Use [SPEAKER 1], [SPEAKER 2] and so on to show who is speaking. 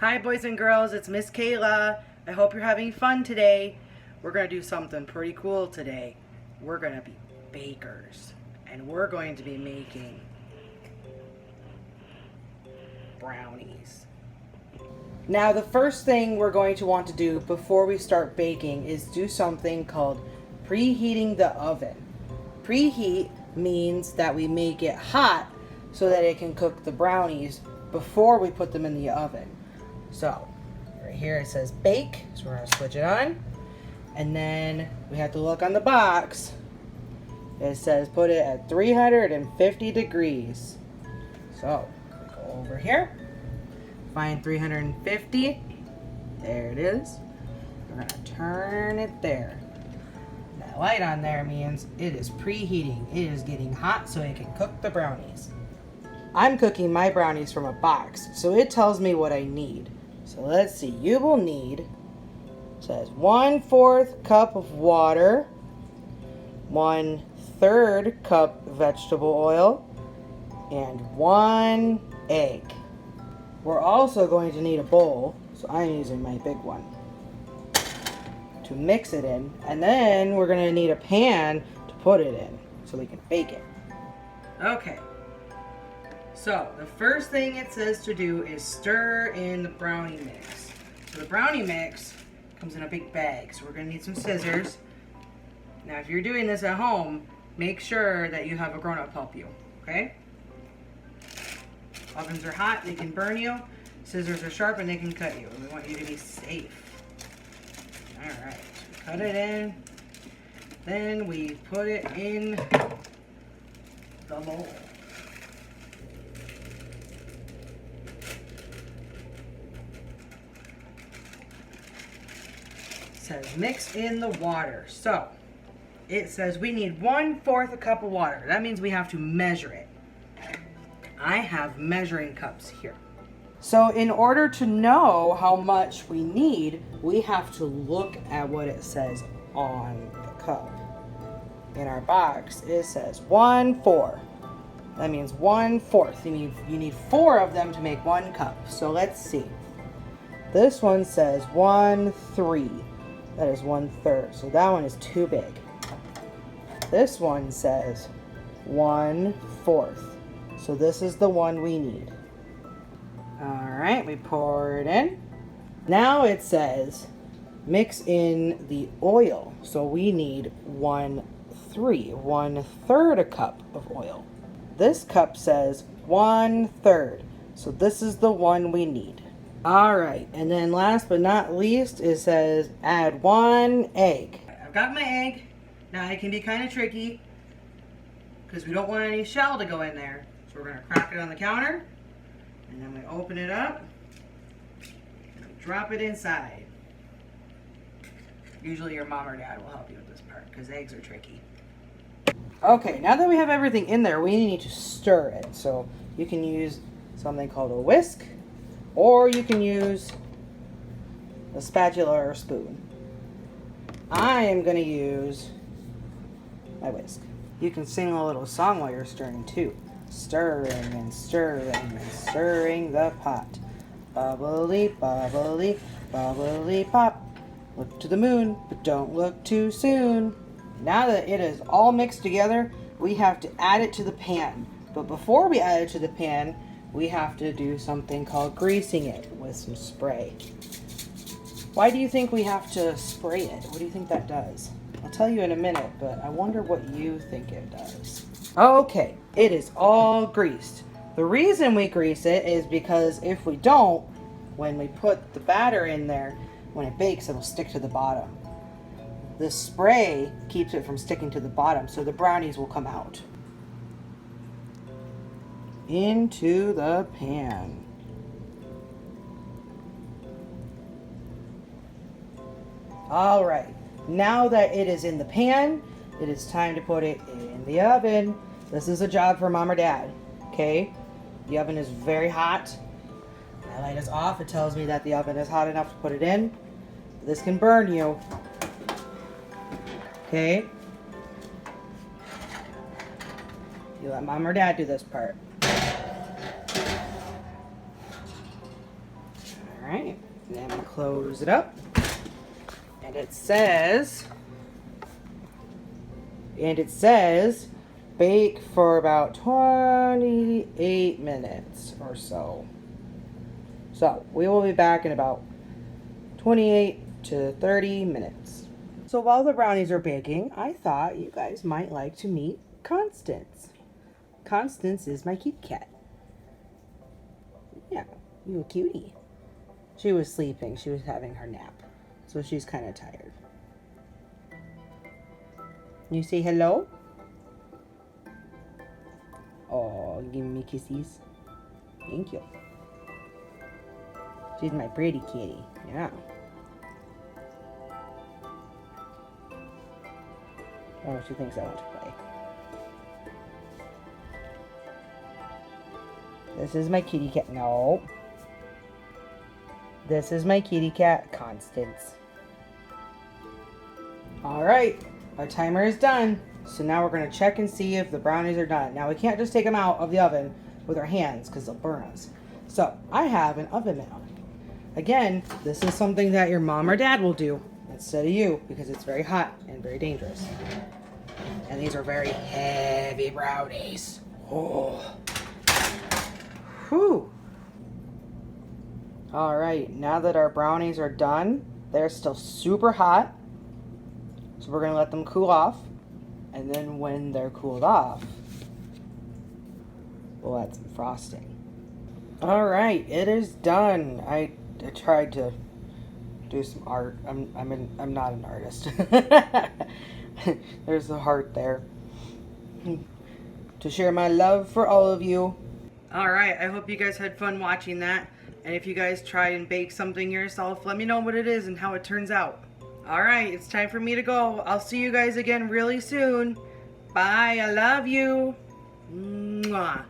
[SPEAKER 1] Hi boys and girls, it's Miss Kayla. I hope you're having fun today. We're going to do something pretty cool today. We're going to be bakers and we're going to be making brownies. Now the first thing we're going to want to do before we start baking is do something called preheating the oven. Preheat means that we make it hot so that it can cook the brownies before we put them in the oven. So right here it says bake, so we're going to switch it on. And then we have to look on the box. It says put it at 350 degrees. So go over here, find 350. There it is. We're going to turn it there. That light on there means it is preheating. It is getting hot so it can cook the brownies. I'm cooking my brownies from a box, so it tells me what I need. So let's see, you will need, it says 1/4 cup of water, 1/3 cup vegetable oil, and 1 egg. We're also going to need a bowl, so I'm using my big one, to mix it in. And then we're going to need a pan to put it in so we can bake it. Okay. So, the first thing it says to do is stir in the brownie mix. So the brownie mix comes in a big bag, so we're going to need some scissors. Now if you're doing this at home, make sure that you have a grown-up help you, okay? Ovens are hot, they can burn you. Scissors are sharp and they can cut you. We want you to be safe. Alright, cut it in. Then we put it in the bowl. Says mix in the water. So it says we need 1/4 a cup of water. That means we have to measure it. I have measuring cups here. So in order to know how much we need, we have to look at what it says on the cup. In our box, it says 1/4. That means 1/4. You need 4 of them to make 1 cup. So let's see. This one says 1/3. That is 1/3. So that one is too big. This one says 1/4. So this is the one we need. Alright, we pour it in. Now it says mix in the oil. So we need 1/3 a cup of oil. This cup says 1/3. So this is the one we need. Alright, and then last but not least, it says add 1 egg. I've got my egg. Now it can be kind of tricky because we don't want any shell to go in there. So we're going to crack it on the counter, and then we open it up and we drop it inside. Usually your mom or dad will help you with this part because eggs are tricky. Okay, now that we have everything in there, we need to stir it. So you can use something called a whisk, or you can use a spatula or a spoon. I am going to use my whisk. You can sing a little song while you're stirring too. Stirring and stirring and stirring the pot. Bubbly, bubbly, bubbly pop. Look to the moon, but don't look too soon. Now that it is all mixed together, we have to add it to the pan. But before we add it to the pan, we have to do something called greasing it with some spray. Why do you think we have to spray it? What do you think that does? I'll tell you in a minute, but I wonder what you think it does. Okay, it is all greased. The reason we grease it is because if we don't, when we put the batter in there, when it bakes, it'll stick to the bottom. The spray keeps it from sticking to the bottom, so the brownies will come out. Into the pan. All right, now that it is in the pan, it is time to put it in the oven. This is a job for mom or dad, okay? The oven is very hot. My light is off. It tells me that the oven is hot enough to put it in. This can burn you, okay? You let mom or dad do this part. right, then we close it up. And it says bake for about 28 minutes or so. So we will be back in about 28 to 30 minutes. So while the brownies are baking, I thought you guys might like to meet Constance. Constance is my kitty cat. Yeah, you a cutie. She was sleeping. She was having her nap. So she's kind of tired. You say hello? Oh, give me kisses. Thank you. She's my pretty kitty. Yeah. Oh, she thinks I want to play. This is my kitty cat. No. This is my kitty cat, Constance. Alright, our timer is done. So now we're going to check and see if the brownies are done. Now we can't just take them out of the oven with our hands because they'll burn us. So I have an oven mitt on. Again, this is something that your mom or dad will do instead of you because it's very hot and very dangerous. And these are very heavy brownies. Oh. Whew. Alright, now that our brownies are done, they're still super hot. So we're going to let them cool off. And then when they're cooled off, we'll add some frosting. Alright, it is done. I tried to do some art. I'm not an artist. There's the heart there. To share my love for all of you. Alright, I hope you guys had fun watching that. And if you guys try and bake something yourself, let me know what it is and how it turns out. Alright, it's time for me to go. I'll see you guys again really soon. Bye, I love you. Mwah.